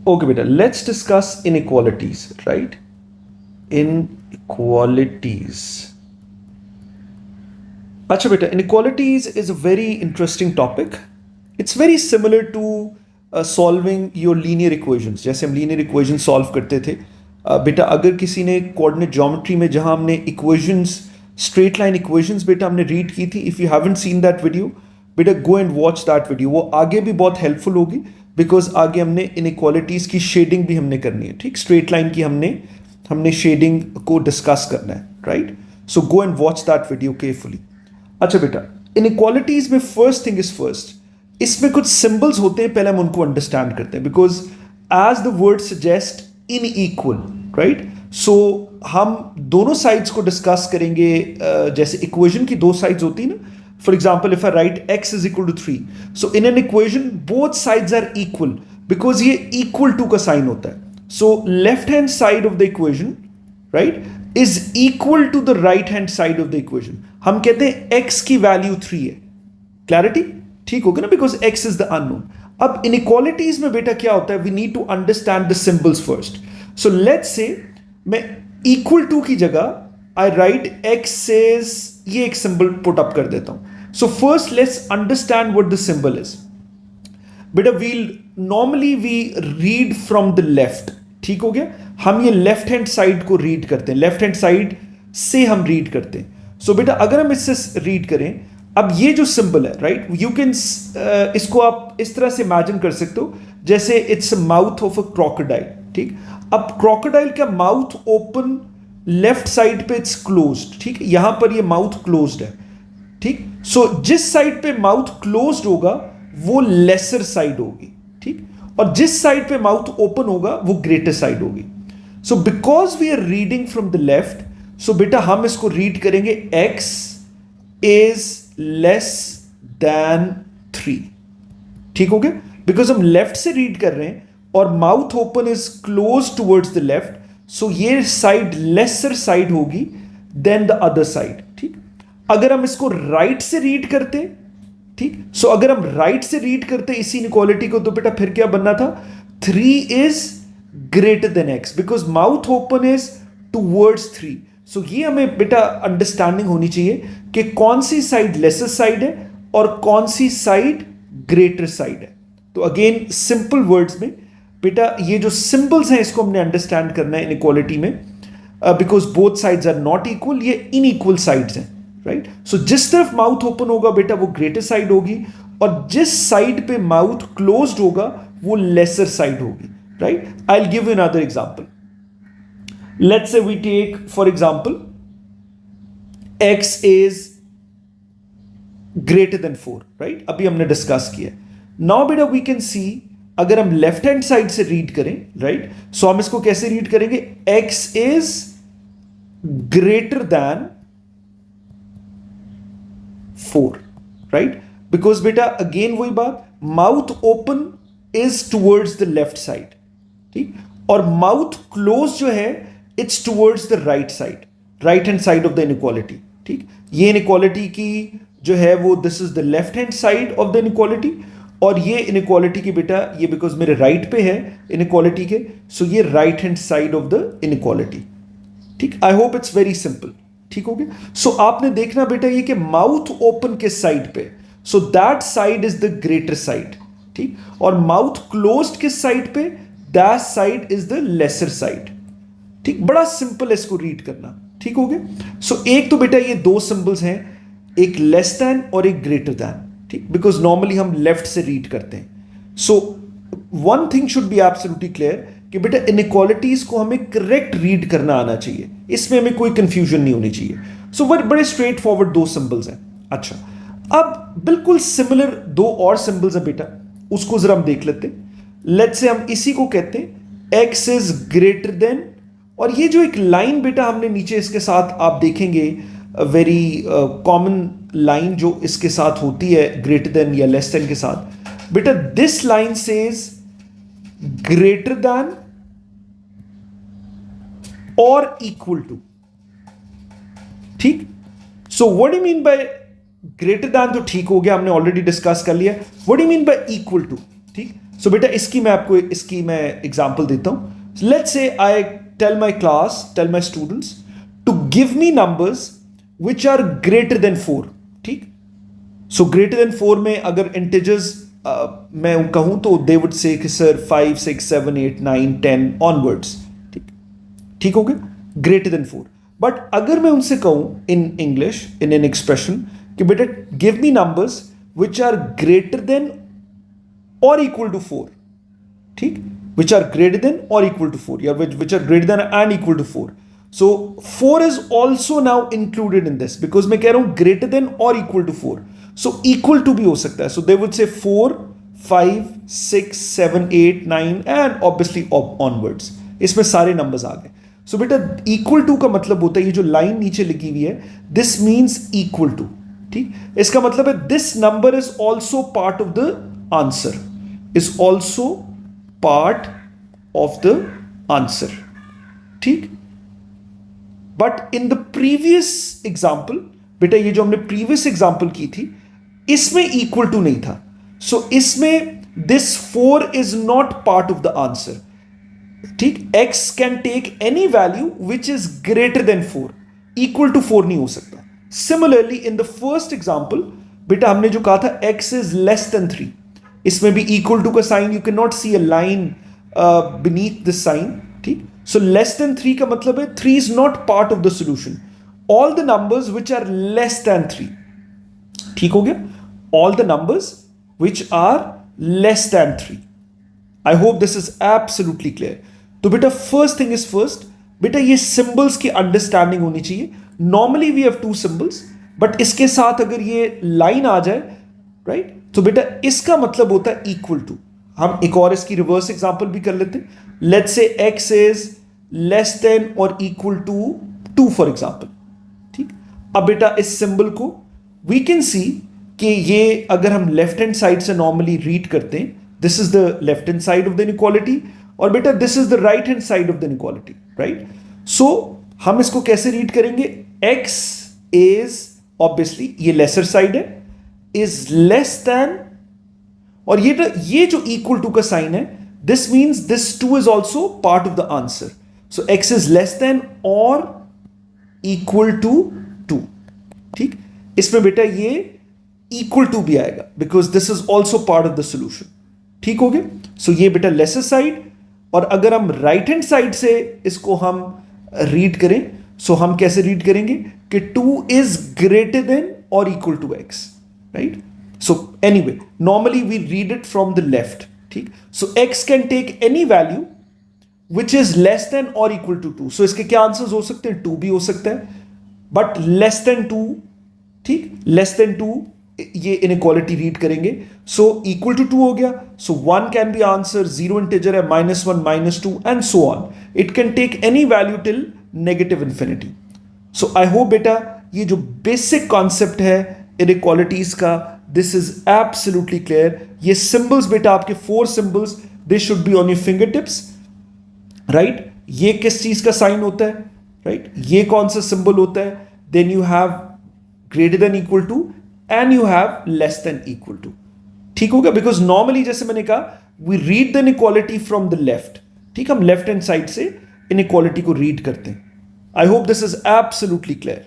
Okay, beta, let's discuss inequalities, right? Inequalities. Acha beta, inequalities is a very interesting topic. It's very similar to solving your linear equations. जैसे हम linear equations solve करते थे. बेटा अगर किसी ने coordinate geometry में जहां हमने equations, straight line equations बेटा हमने read की थी, if you haven't seen that video, बेटा go and watch that video. वो आगे भी बहुत helpful होगी because आगे हमने inequalities की shading भी हमने करनी है, ठीक? Straight line की हमने shading को discuss करना है, right? So go and watch that video carefully. अच्छा बेटा, inequalities में first thing is first. इसमें कुछ सिंबल्स होते हैं, पहले हम उनको अंडरस्टैंड करते हैं because as the word suggest in equal, right? So हम दोनों साइड्स को डिस्कस करेंगे. जैसे इक्वेशन की दो साइड्स होती है ना, for example if I write x is equal to 3, so in an equation both sides are equal because ये इक्वल टू का साइन होता है. So left hand side of the equation, right, is equal to the right hand side of the equation. हम कहते हैं x की value 3 है. Clarity ठीक होगा ना, because x is the unknown. अब इनइक्वालिटीज में बेटा क्या होता है, we need to understand the symbols first. So let's say मैं इक्वल टू की जगह आई राइट x सेज, ये एक सिंबल पुट अप कर देता हूं. So first let's understand what the symbol is. बेटा normally we read from the left. ठीक हो गया, हम ये लेफ्ट हैंड साइड को रीड करते हैं, लेफ्ट हैंड साइड से हम रीड करते हैं. सो बेटा अगर हम इससे रीड करें, अब ये जो सिंबल है, राइट, यू कैन इसको आप इस तरह से इमेजिन कर सकते हो जैसे its mouth of a crocodile. ठीक, अब क्रोकोडाइल का माउथ ओपन, लेफ्ट साइड पे इट्स क्लोज्ड. ठीक, यहां पर ये माउथ क्लोज्ड है. ठीक, सो जिस साइड पे माउथ क्लोज्ड होगा वो लेसर साइड होगी. ठीक, और जिस साइड पे माउथ ओपन होगा वो ग्रेटर साइड होगी. So because we are reading from the left, so बेटा हम इसको रीड करेंगे x इज लेस देन 3. ठीक हो गया, बिकॉज हम लेफ्ट से रीड कर रहे हैं और mouth open is close towards the left, so ये साइड लेसर साइड होगी देन द अदर साइड. ठीक, अगर हम इसको राइट से रीड करते, ठीक, सो अगर हम राइट से रीड करते इसी इनइक्वालिटी को, तो बेटा फिर क्या बनना था, 3 is greater then x because mouth open is towards 3. सो ये हमें बेटा अंडरस्टैंडिंग होनी चाहिए कि कौन सी साइड लेसर साइड है और कौन सी साइड ग्रेटर साइड है. तो अगेन सिंपल वर्ड्स में बेटा ये जो सिंबल्स हैं इसको हमने अंडरस्टैंड करना है इनइक्वालिटी में, because both sides are not equal, ये इनइक्वल साइड्स हैं, राइट? सो जिस तरफ माउथ ओपन होगा बेटा वो ग्रेटर साइड होगी और जिस साइड पे माउथ क्लोज्ड होगा वो लेसर साइड होगी, right? I will give you another example. Let's say we take, for example, x is greater than 4, right? अभी हमने डिस्कस किया. Now बेटा we can see, अगर हम लेफ्ट हैंड साइड से रीड करें, राइट, सो हम इसको कैसे रीड करेंगे, x is greater than 4, right? Because बेटा अगेन वही बात, mouth open is towards the left side. ठीक, और माउथ क्लोज जो है it's towards the right side, right hand side of the inequality. ठीक, ये इनइक्वालिटी की जो है वो this is the left hand side of the inequality, और ये इनइक्वालिटी की बेटा ये बिकॉज मेरे राइट पे है इनइक्वालिटी के, सो ये right hand side of the inequality. ठीक, I hope it's very simple. ठीक हो गया. सो आपने देखना बेटा ये कि माउथ ओपन किस साइड पे, so that side is the greater side. ठीक, और माउथ क्लोज्ड किस साइड पे, that side is the lesser side. ठीक, बड़ा सिंपल है इसको रीड करना. ठीक हो गया. सो एक तो बेटा ये दो सिंबल्स हैं, एक लेस देन और एक ग्रेटर देन. ठीक, बिकॉज नॉर्मली हम लेफ्ट से रीड करते हैं. So one thing should be absolutely clear कि बेटा इनइक्वालिटीज को हमें करेक्ट रीड करना आना चाहिए, इसमें हमें कोई कंफ्यूजन नहीं होनी चाहिए. सो बड़े स्ट्रेट फॉरवर्ड दो सिंबल्स हैं. अच्छा, अब बिल्कुल सिमिलर दो और सिंबल्स हैं बेटा, उसको जरा हम देख लेते हैं. लेट्स से हम इसी को कहते हैं x इज ग्रेटर देन, और ये जो एक लाइन बेटा हमने नीचे इसके साथ आप देखेंगे वेरी कॉमन लाइन जो इसके साथ होती है ग्रेटर देन या लेस देन के साथ, बेटा this line says greater than और इक्वल टू. ठीक, so what do you mean by greater than, तो ठीक हो गया, हमने ऑलरेडी डिस्कस कर लिया. What do you mean by equal to. ठीक, सो बेटा इसकी मैं एग्जांपल देता हूं. Let's say I tell my students to give me numbers which are greater than 4. ठीक. सो ग्रेटर देन 4 में अगर इंटीजर्स मैं कहूं तो दे वुड से कि सर 5 6 7 8 9 10 ऑनवर्ड्स. ठीक. ठीक हो गया. Greater than 4. बट अगर मैं उनसे कहूं in English in an expression कि बेटा give me numbers which are greater than और इक्वल टू 4. ठीक. विच आर ग्रेटर देन और इक्वल टू 4 या which are greater than and equal to 4. So 4 is also now included in this because मैं कह रहा हूं ग्रेटर देन और equal to 4. So equal to भी हो सकता है. सो they would say 4 5 6 7 8 9 and obviously onwards. इसमें सारे नंबर्स आ गए. सो बेटा इक्वल टू का मतलब होता है ये जो लाइन नीचे लिखी हुई है दिस मीन्स इक्वल टू. ठीक. इसका मतलब है this number is also part of the answer. Is also part of the answer. ठीक. But in the previous example बेटा ये जो हमने प्रीवियस एग्जाम्पल की थी इसमें इक्वल टू नहीं था. सो इसमें this 4 is not part of the answer. ठीक. x can take any value which is greater than 4. Equal to 4 नहीं हो सकता. Similarly in the first example बेटा हमने जो कहा था x इज लेस देन 3. इसमें भी इक्वल टू का sign you can not see a line beneath this sign. ठीक. सो लेस देन 3 का मतलब है 3 is not part of the solution. All the numbers which are less than 3. ठीक हो गया. All the numbers which are less than 3. I hope this is absolutely clear. तो बेटा first thing is first बेटा ये सिंबल्स की understanding होनी चाहिए. Normally we have 2 symbols but इसके साथ अगर ये लाइन आ जाए राइट तो बेटा इसका मतलब होता है इक्वल टू. हम एक और इसकी रिवर्स एग्जांपल भी कर लेते हैं. Let's say x is less than और इक्वल टू 2 फॉर एग्जांपल. ठीक. अब बेटा इस सिंबल को वी कैन सी कि ये अगर हम लेफ्ट हैंड साइड से नॉर्मली रीड करते हैं this is the left hand side of the inequality और बेटा this is the right hand side of the inequality. Right. So हम इसको कैसे रीड करेंगे. x इज ऑब्वियसली ये लेसर साइड है इज लेस देन और ये जो इक्वल टू का साइन है this means this 2 is also part of the answer. So x is less than और इक्वल टू 2. ठीक. इसमें बेटा ये इक्वल टू भी आएगा because this is also part of the solution. ठीक हो गया. सो ये बेटा लेसर साइड और अगर हम राइट हैंड साइड से इसको हम रीड करें सो हम कैसे रीड करेंगे कि 2 इज ग्रेटर देन और equal to x. Right. So anyway normally we read it from the left. ठीक. So x can take any value which is less than और इक्वल टू 2. सो इसके क्या आंसर्स हो सकते हैं. 2 भी हो सकता है बट लेस देन 2. ठीक. लेस देन 2 ये इनइक्वालिटी रीड करेंगे सो इक्वल टू 2 हो गया. So 1 can be answer. 0 integer है -1 -2 and so on. It can take any value till negative infinity. So I hope बेटा ये जो बेसिक कॉन्सेप्ट है इनइक्वालिटीज का दिस इज एब्सोल्युटली क्लियर. ये सिंबल्स बेटा आपके 4 symbols they should be on your finger tips. Right. ये किस चीज का साइन होता है. राइट. ये कौन सा सिंबल होता है. Then you have greater than equal to and you have less than equal to. ठीक होगा. बिकॉज नॉर्मली जैसे मैंने कहा we read the inequality from the left. ठीक. हम लेफ्ट हैंड साइड से इनइक्वालिटी को रीड करते हैं. I hope this is absolutely clear.